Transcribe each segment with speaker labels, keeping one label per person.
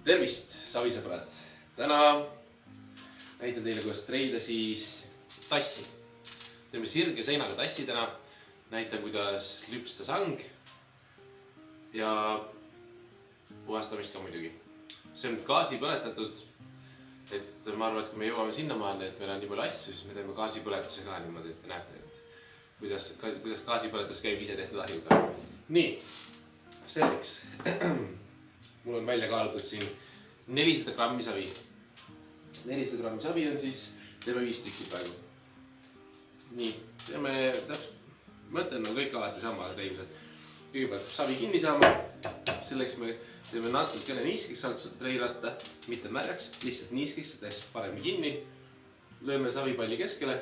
Speaker 1: Tervist, savisõbrad! Täna näitan teile, kuidas treida siis tassi. Teeme sirge seinaga tassi täna. Näitan, kuidas lüpsta sang ja puhastamist ka muidugi. See on gaasi põletatud, et ma arvan, et kui me jõuame sinnamaani, et meil on nii palju asju, siis me teeme gaasipõletuse ka niimoodi, et te näete, et kuidas gaasipõletus käib ise tehtud ahjuga. Nii, selleks. Mul on välja kaalutud siin 400 grammi savi. 400 grammi savi on siis, teeme 5 tükki praegu. Nii, teeme täpselt, mõtlen on kõik alati sama ilmselt. Kõigepealt savi kinni saama, selleks me teeme natukene niiskeks alt treiratta, mitte märjaks, lihtsalt niiskeks, et hästi paremini kinni. Lööme savipalli keskele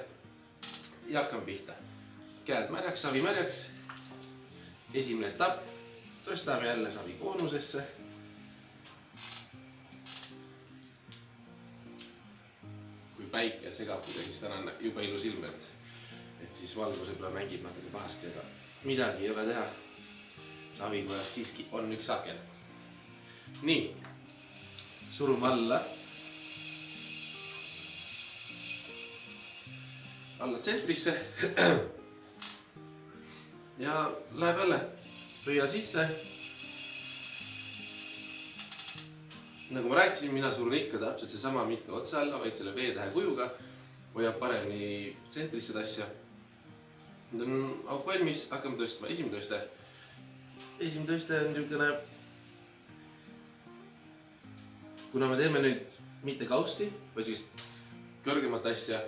Speaker 1: ja hakkame pihta. Käed märjaks, savi märjaks. Esimene etapp, tõstame jälle savi koonusesse. Kui päike segab kuidagi, siis täna on juba ilus ilm, et siis valguse peale mängib natuke pahasti, aga midagi ei ole teha. Savikojas siiski on üks aken. Nii, surume alla tsentrisse ja läheb jälle rõia sisse. Nagu ma rääkisin, mina surun ikka täpselt seesama mitte otsa alla, vaid selle V-tähe kujuga hoiab paremini tsentrisse tasja. Nüüd on auk valmis, hakkame tõstma esimene tõste. Esimene tõste on niisugune, kuna me teeme nüüd mitte kaussi, või sellist kõrgemat asja,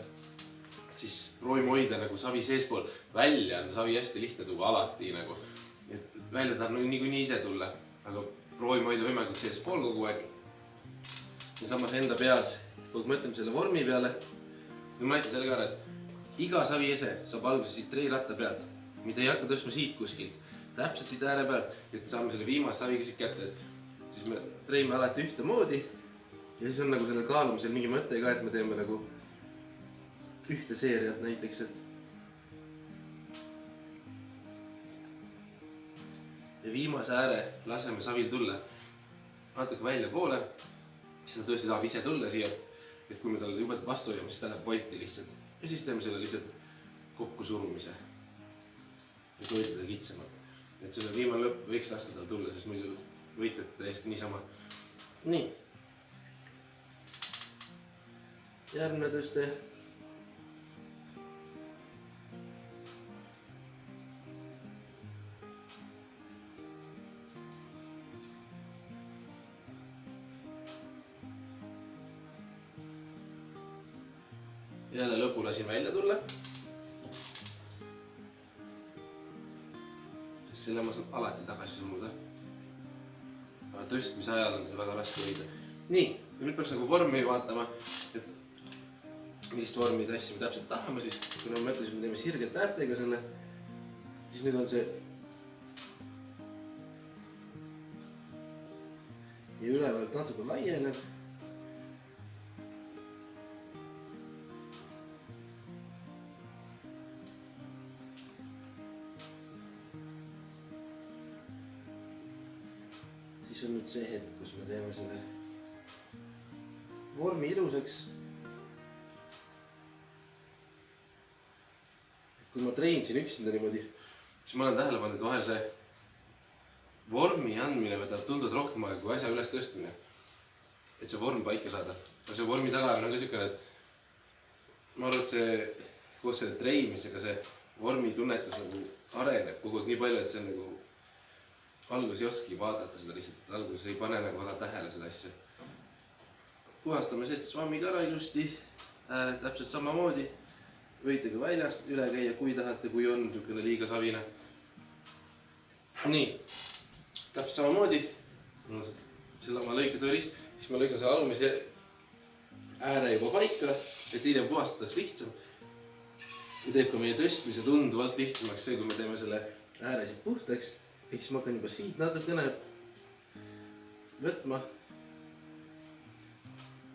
Speaker 1: siis proovime hoida nagu savi seespool. Välja on savi hästi lihtne tuua alati nagu. Välja tahab niikuinii ise tulla, aga proovime hoida võimalikult seespool kogu aeg. Ja samas enda peas, kui mõtleme selle vormi peale, ma näitan selle ka, et iga savi ese saab alguse siit treiratta pealt, mida ei hakka tõstma siit kuskilt, täpselt siit ääre pealt, et saame selle viimase saviga siit kätte, et siis me treime alati ühte moodi ja siis on nagu selle kaalumisel mingi mõte ka, et me teeme nagu ühte seeriat näiteks, ja viimase ääre laseme savil tulla natuke välja poole, siis ta tõesti tahab ise tulla siia, et kui me talle juba vastu hoiame, siis ta läheb volti lihtsalt. Ja siis teeme selle lihtsalt kokku surumise. Et hoida ta kitsamalt. Et selle viimane lõpp võiks lasta tal tulla, sest muidu võitlete täiesti niisama. Nii. Järgmine tõste. Jälle lõpu lasin välja tulla. Sest selle ma saan alati tagasi sammuda. Aga tõstmise ajal on seda väga raske hoida. Nii, nüüd peaks nagu vormi vaatama, et millist vormi tassi me täpselt tahame, siis kui me mõtlesime, me teeme sirget äärtega selle, siis nüüd on see ja ülevalt natuke laieneb. Siis on nüüd see hetk, kus me teeme selle vormi ilusaks. Kui ma treensin üksinda niimoodi, siis ma olen tähele pannud, et vahel see vormi andmine võtab tunduvalt rohkem aega kui asja üles tõstmine. Et see vorm paika saada. Aga see vormi tagamine on ka niisugune, et ma arvan, et see koos selle treenimisega see vormi tunnetus nagu areneb kogu aeg nii palju, et see on nagu algus ei oski vaadata seda lihtsalt, algus ei pane nagu väga tähele seda asja. Puhastame sest svammiga ära ilusti, ääred täpselt samamoodi. Võite ka väljast üle käia, kui tahate, kui on niisugune liiga savine. Nii, täpselt samamoodi. Selle oma lõiketöörist, siis ma lõigan selle alumise ääre juba paika, et hiljem puhastaks lihtsam. Ja teeb ka meie tõstmise tunduvalt lihtsamaks see, kui me teeme selle ääre siit puhtaks. Ehk siis ma hakkan juba siit natukene võtma.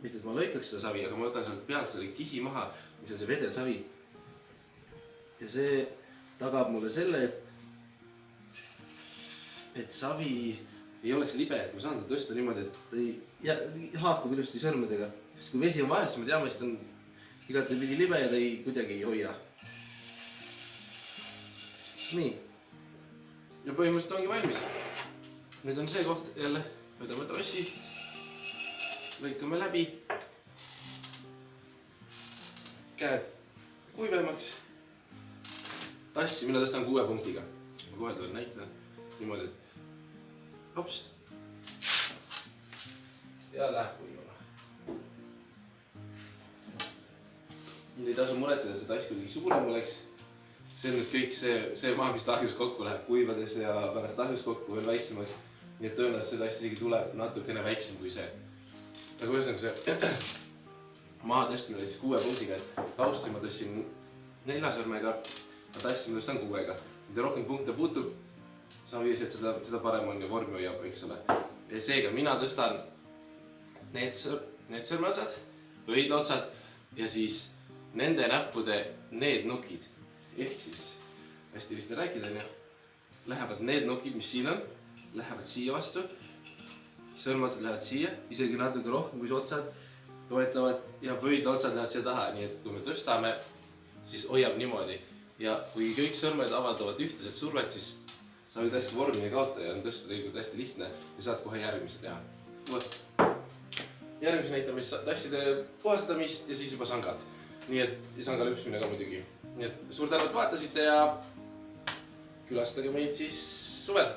Speaker 1: Mitte, et ma lõikaks seda savi, aga ma võtan sealt pealt selle kihi maha, mis on see vedel savi. Ja see tagab mulle selle, et savi ei oleks libe, et ma saan ta tõsta niimoodi, et ta ei haakub ilusti sõrmedega. Sest kui vesi on vahel, siis me teame, et ta on igatepidi libe ja ta kuidagi ei hoia. Nii. Ja põhimõtteliselt ongi valmis. Nüüd on see koht jälle, võtame trossi, lõikame läbi, käed kuivemaks. Tassi mina tõstan 6 punktiga. Ma kohe tulen näitan niimoodi, et hops. Ja läheb kuivama. Nüüd ei tasu muretseda, et see tass kuidagi suurem oleks. See on nüüd kõik see maa, mis tahjus kokku läheb kuivades ja pärast tahjus kokku veel väiksemaks. Nii et tõenäoliselt see tass isegi tuleb natukene väiksem kui see. Aga ühesõnaga see maha tõstmine oli siis 6 punktiga, et kaussi ma tõstsin 4 sõrmega, ja tassi ma tõstan 6-ga. Mida rohkem punkte puutub, samaviisi, et seda parem on ja vormi hoiab, eks ole. Ja seega mina tõstan need sõrmeotsad, pöidlaotsad ja siis nende näppude need nukid. Ehk siis, hästi lihtne rääkida, lähevad need nukid, mis siin on, lähevad siia vastu. Sõrmeotsad lähevad siia, isegi natuke rohkem kui otsad toetavad ja pöidlaotsad lähevad siia taha. Nii et kui me tõstame, siis hoiab niimoodi. Ja kui kõik sõrmed avaldavad ühtlaselt survet, siis sa võid hästi vormi kaota ja on tõsta tegelikult hästi lihtne ja saad kohe järgmise teha. Järgmise näitame tasside puhastamist ja siis juba sangad. Nii et sanga lüpsmine ka muidugi. Nii et suur tänu, et vaatasite ja külastage meid siis suvel.